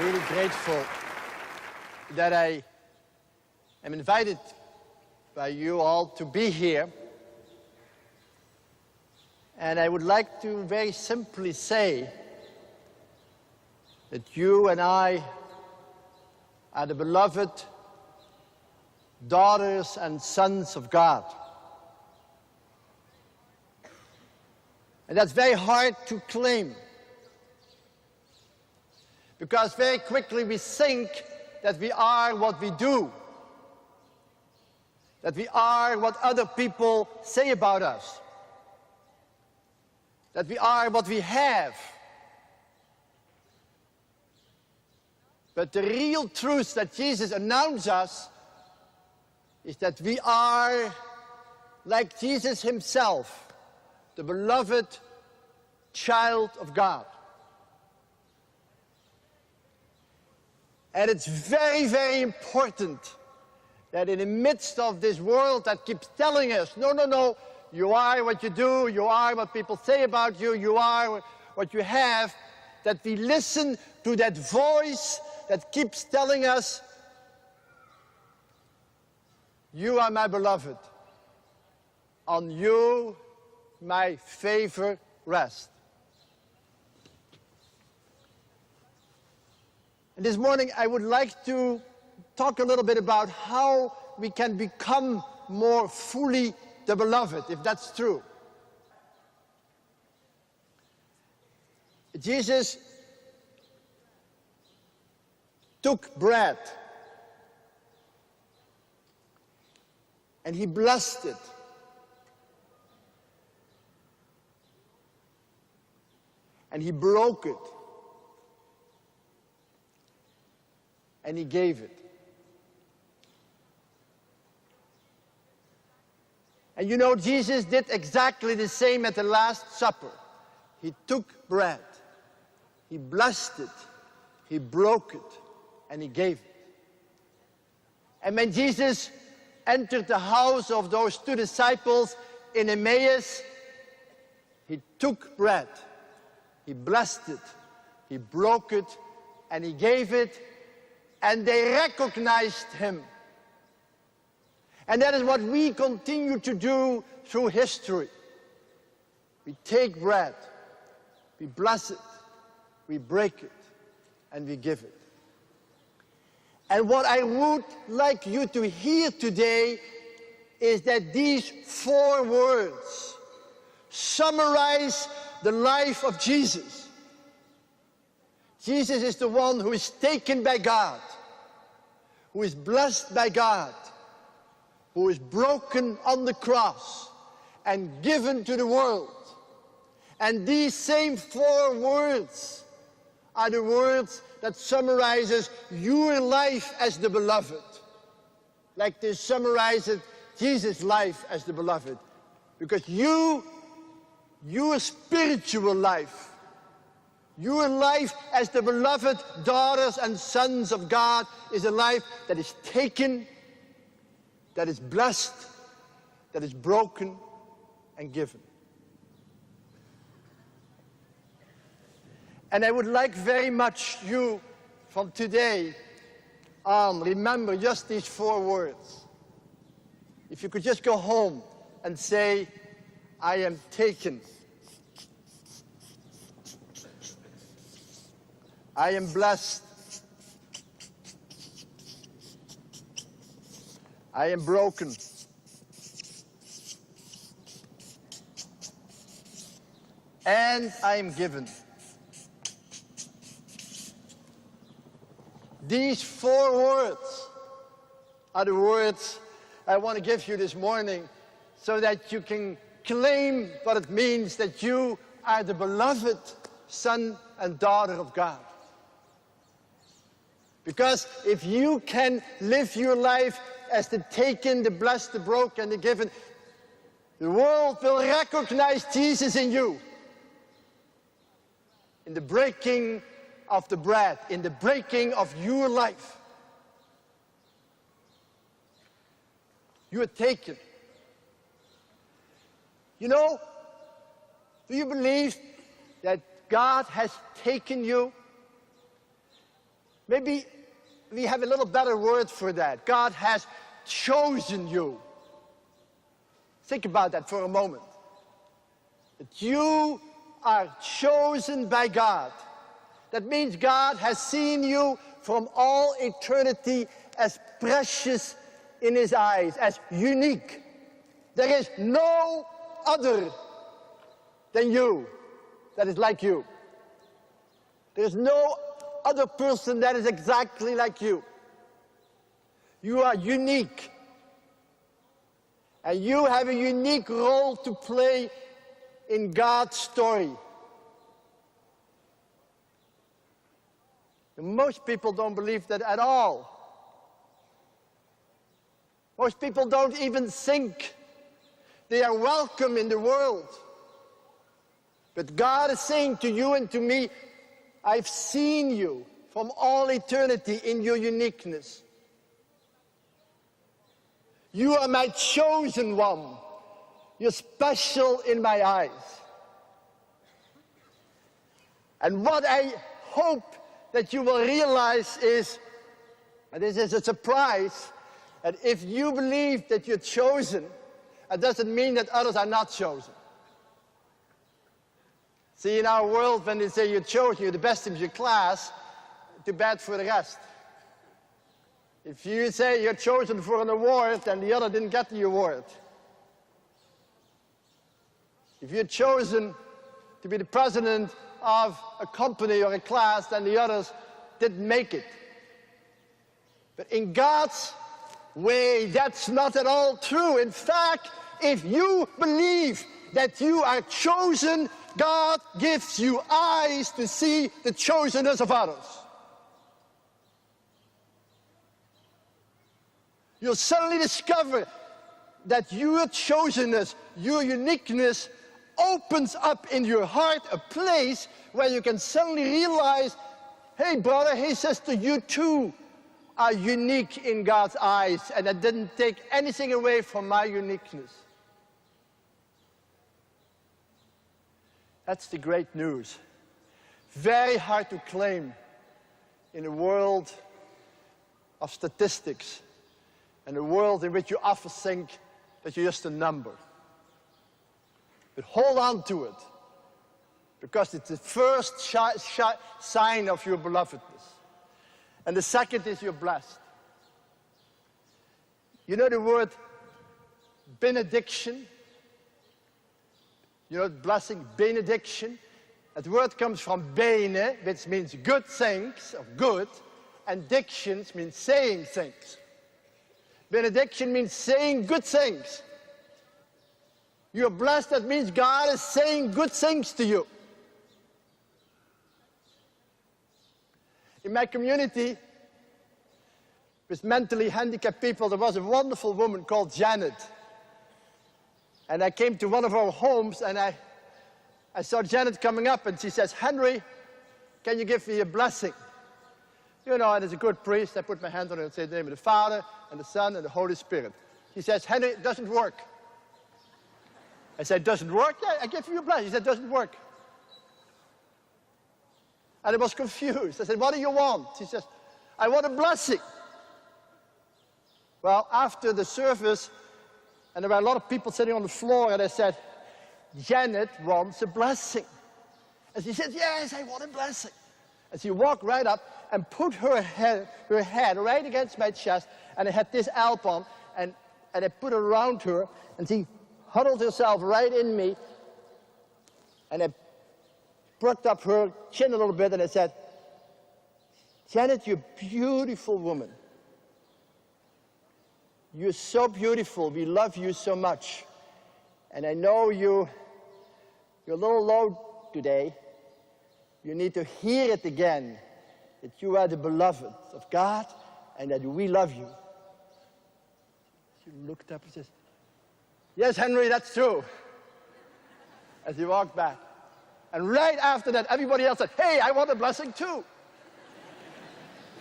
really grateful that I am invited by you all to be here. And I would like to very simply say that you and I are the beloved daughters and sons of God. And that's very hard to claim, because very quickly we think that we are what we do, that we are what other people say about us, that we are what we have. But the real truth that Jesus announced us is that we are, like Jesus himself, the beloved child of God. And it's very, very important that in the midst of this world that keeps telling us, no, no, no, you are what you do, you are what people say about you, you are what you have, that we listen to that voice that keeps telling us, you are my beloved, on you my favor rests. And this morning I would like to talk a little bit about how we can become more fully the beloved, if that's true. Jesus took bread and he blessed it. And he broke it. And he gave it. And you know, Jesus did exactly the same at the Last Supper. He took bread, he blessed it, he broke it, and he gave it. And when Jesus entered the house of those two disciples in Emmaus, he took bread, he blessed it, he broke it, and he gave it, and they recognized him. And that is what we continue to do through history. We take bread, we bless it, we break it, and we give it. And what I would like you to hear today is that these 4 words summarize the life of Jesus. Jesus is the one who is taken by God, who is blessed by God, who is broken on the cross and given to the world. And these same 4 words are the words that summarizes your life as the beloved, like they summarizes Jesus' life as the beloved. Because your spiritual life, your life as the beloved daughters and sons of God is a life that is taken, that is blessed, that is broken and given. And I would like very much you from today on remember just these 4 words. If you could just go home and say, I am taken. I am blessed. I am broken. And I am given. These 4 words are the words I want to give you this morning so that you can claim what it means that you are the beloved son and daughter of God. Because if you can live your life as the taken, the blessed, the broken, and the given, the world will recognize Jesus in you. In the breaking of the bread, in the breaking of your life. You are taken. You know, do you believe that God has taken you? Maybe we have a little better word for that. God has chosen you. Think about that for a moment. That you are chosen by God. That means God has seen you from all eternity as precious in His eyes, as unique. There is no other than you that is like you. There is no other person that is exactly like you. You are unique. And you have a unique role to play in God's story. And most people don't believe that at all. Most people don't even think they are welcome in the world. But God is saying to you and to me, I've seen you from all eternity in your uniqueness. You are my chosen one. You're special in my eyes. And what I hope that you will realize is, and this is a surprise, that if you believe that you're chosen, it doesn't mean that others are not chosen. See, in our world, when they say you're chosen, you're the best in your class, too bad for the rest. If you say you're chosen for an award, then the other didn't get the award. If you're chosen to be the president of a company or a class, then the others didn't make it. But in God's way, that's not at all true. In fact, if you believe that you are chosen, God gives you eyes to see the chosenness of others. You'll suddenly discover that your chosenness, your uniqueness, opens up in your heart a place where you can suddenly realize, hey brother, hey sister, you too are unique in God's eyes, and that didn't take anything away from my uniqueness. That's the great news. Very hard to claim in a world of statistics, and a world in which you often think that you're just a number. But hold on to it, because it's the first sign of your belovedness. And the second is you're blessed. You know the word benediction? You know blessing, benediction? That word comes from bene, which means good things, or good, and dictions means saying things. Benediction means saying good things. You're blessed, that means God is saying good things to you. In my community, with mentally handicapped people, there was a wonderful woman called Janet. And I came to one of our homes, and I saw Janet coming up, and she says, Henri, can you give me a blessing? You know, and as a good priest, I put my hand on her and say the name of the Father, and the Son, and the Holy Spirit. She says, Henri, it doesn't work. I said, doesn't work? Yeah, I give you a blessing. She said, doesn't work. And I was confused. I said, what do you want? She says, I want a blessing. Well, after the service, and there were a lot of people sitting on the floor, and I said, Janet wants a blessing. And she said, yes, I want a blessing. And she walked right up and put her head right against my chest, and I had this alp on, and I put it around her, and she huddled herself right in me, and I perked up her chin a little bit, and I said, Janet, you're a beautiful woman. You're so beautiful. We love you so much. And I know you're a little low today. You need to hear it again, that you are the beloved of God and that we love you. She looked up and says, yes, Henri, that's true. As he walked back. And right after that, everybody else said, hey, I want a blessing too.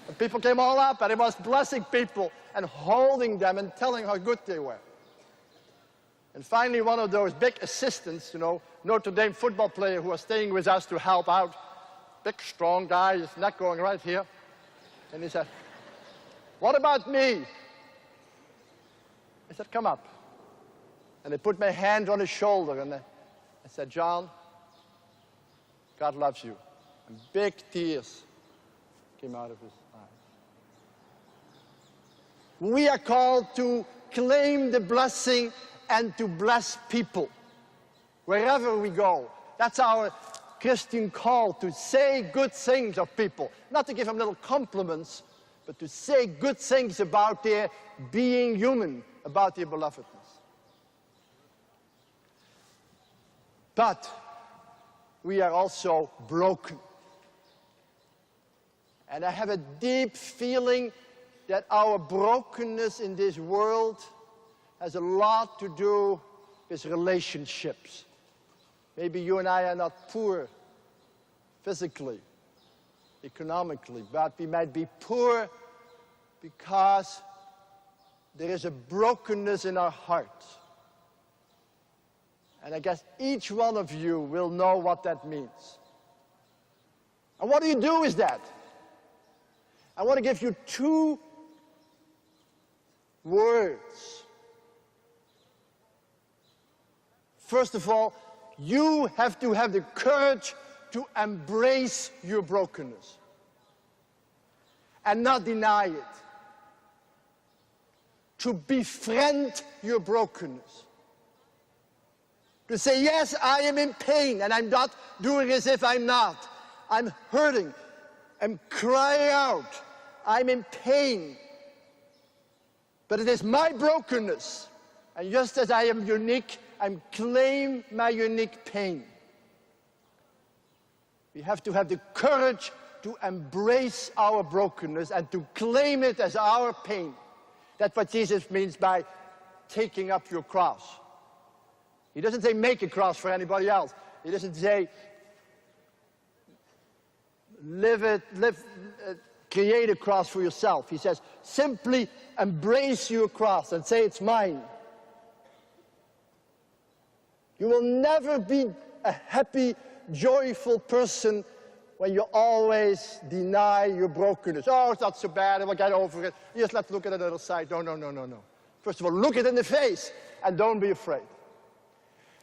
And people came all up, and I was blessing people and holding them and telling how good they were. And finally, one of those big assistants, you know, Notre Dame football player who was staying with us to help out, big, strong guy, his neck going right here. And he said, what about me? I said, come up. And I put my hand on his shoulder and I said, John, God loves you. And big tears came out of his eyes. We are called to claim the blessing and to bless people wherever we go. That's our Christian call, to say good things of people. Not to give them little compliments, but to say good things about their being human, about their belovedness. But we are also broken. And I have a deep feeling that our brokenness in this world has a lot to do with relationships. Maybe you and I are not poor physically, economically, but we might be poor because there is a brokenness in our hearts. And I guess each one of you will know what that means. And what do you do with that? I want to give you 2 words. First of all, you have to have the courage to embrace your brokenness and not deny it. To befriend your brokenness. To say, yes, I am in pain, and I'm not doing as if I'm not. I'm hurting. I'm crying out. I'm in pain. But it is my brokenness. And just as I am unique, I claim my unique pain. We have to have the courage to embrace our brokenness and to claim it as our pain. That's what Jesus means by taking up your cross. He doesn't say make a cross for anybody else. He doesn't say create a cross for yourself. He says simply embrace your cross and say it's mine. You will never be a happy, joyful person when you always deny your brokenness. Oh, it's not so bad, I will get over it. Just let's look at the other side. No. First of all, look it in the face and don't be afraid.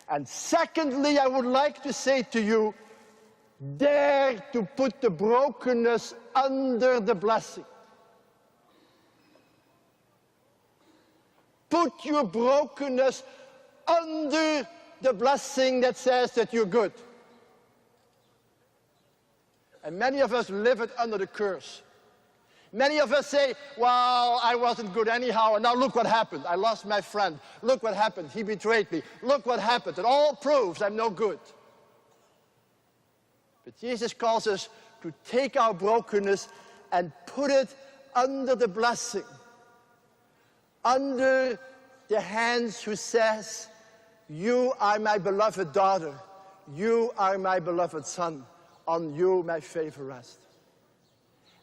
And secondly, I would like to say to you, dare to put the brokenness under the blessing. Put your brokenness under the blessing that says that you're good. And many of us live it under the curse. Many of us say, well, I wasn't good anyhow, and now look what happened. I lost my friend. Look what happened. He betrayed me. Look what happened. It all proves I'm no good. But Jesus calls us to take our brokenness and put it under the blessing. Under the hands who says, you are my beloved daughter. You are my beloved son. On you my favor rests.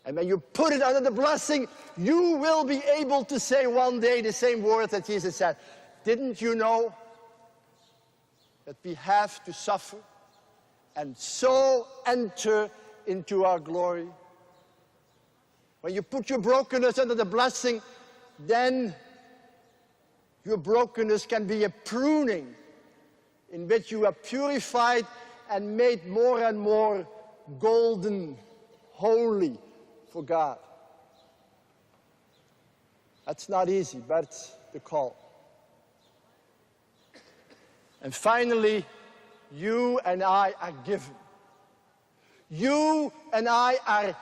And when you put it under the blessing, you will be able to say one day the same word that Jesus said. Didn't you know that we have to suffer and so enter into our glory? When you put your brokenness under the blessing, then your brokenness can be a pruning in which you are purified and made more and more golden, holy for God. That's not easy, but it's the call. And finally, you and I are given. You and I are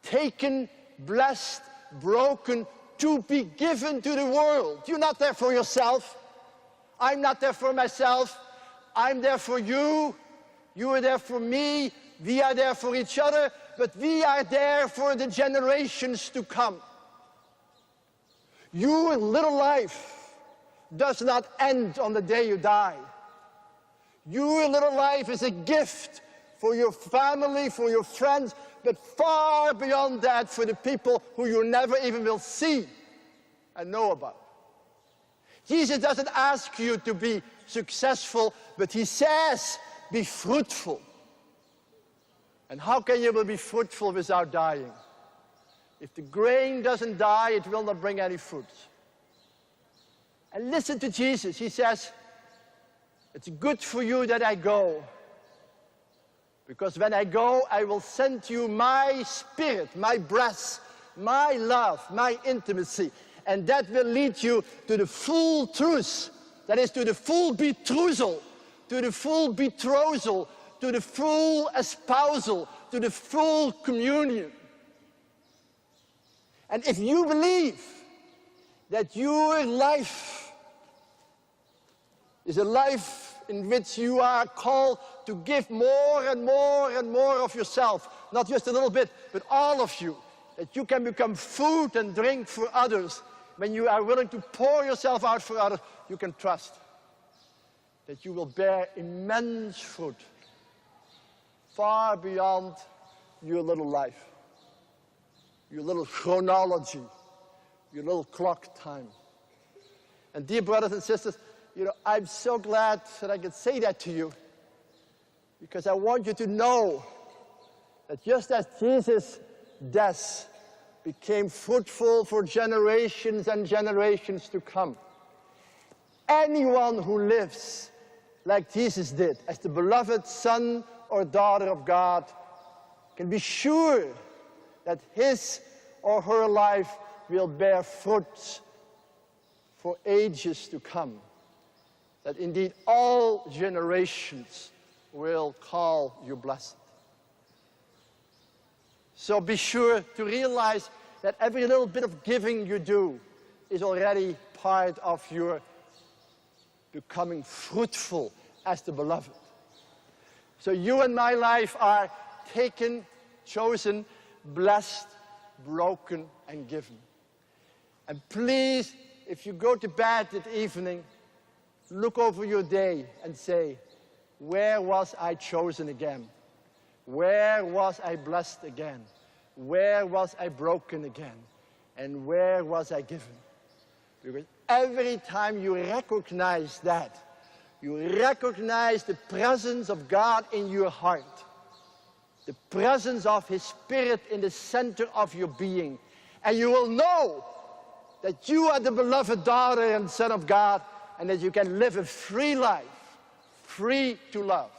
taken, blessed, broken, to be given to the world. You're not there for yourself. I'm not there for myself. I'm there for you. You are there for me. We are there for each other. But we are there for the generations to come. Your little life does not end on the day you die. Your little life is a gift for your family, for your friends, but far beyond that for the people who you never even will see and know about. Jesus doesn't ask you to be successful, but he says, be fruitful. And how can you be fruitful without dying? If the grain doesn't die, it will not bring any fruit. And listen to Jesus. He says, it's good for you that I go. Because when I go, I will send you my spirit, my breath, my love, my intimacy. And that will lead you to the full truth. That is, to the full betrothal, to the full betrothal, to the full espousal, to the full communion. And if you believe that your life is a life in which you are called to give more and more and more of yourself, not just a little bit, but all of you, that you can become food and drink for others, when you are willing to pour yourself out for others, you can trust that you will bear immense fruit, far beyond your little life, your little chronology, your little clock time. And dear brothers and sisters, you know, I'm so glad that I can say that to you, because I want you to know that just as Jesus' death became fruitful for generations and generations to come, anyone who lives like Jesus did, as the beloved son or daughter of God, can be sure that his or her life will bear fruit for ages to come. That indeed all generations will call you blessed. So be sure to realize that every little bit of giving you do is already part of your becoming fruitful as the beloved. So you and my life are taken, chosen, blessed, broken, and given. And please, if you go to bed that evening, look over your day and say, where was I chosen again? Where was I blessed again? Where was I broken again? And where was I given? Because every time you recognize that, you recognize the presence of God in your heart, the presence of His Spirit in the center of your being, and you will know that you are the beloved daughter and son of God, and that you can live a free life, free to love.